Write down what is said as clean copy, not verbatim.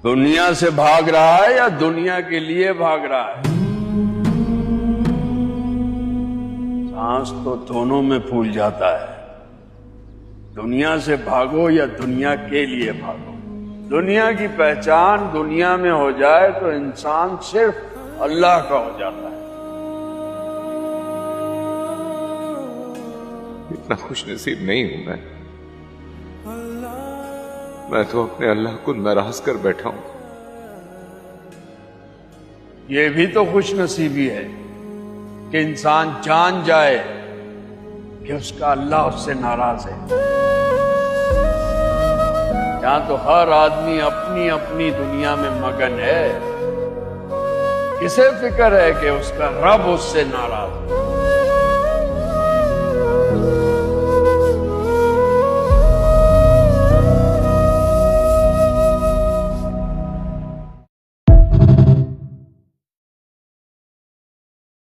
दुनिया से भाग रहा है या दुनिया के लिए भाग रहा है? सांस तो दोनों में फूल जाता है। दुनिया से भागो या दुनिया के लिए भागो। दुनिया की पहचान दुनिया में हो जाए तो इंसान सिर्फ अल्लाह का हो जाता है। इतना खुश नसीब नहीं हूं मैं तो अपने अल्लाह को नाराज कर बैठा हूं। ये भी तो खुश नसीबी है कि इंसान जान जाए कि उसका अल्लाह उससे नाराज है। यहां तो हर आदमी अपनी अपनी दुनिया में मगन है। किसे फिक्र है कि उसका रब उससे नाराज है?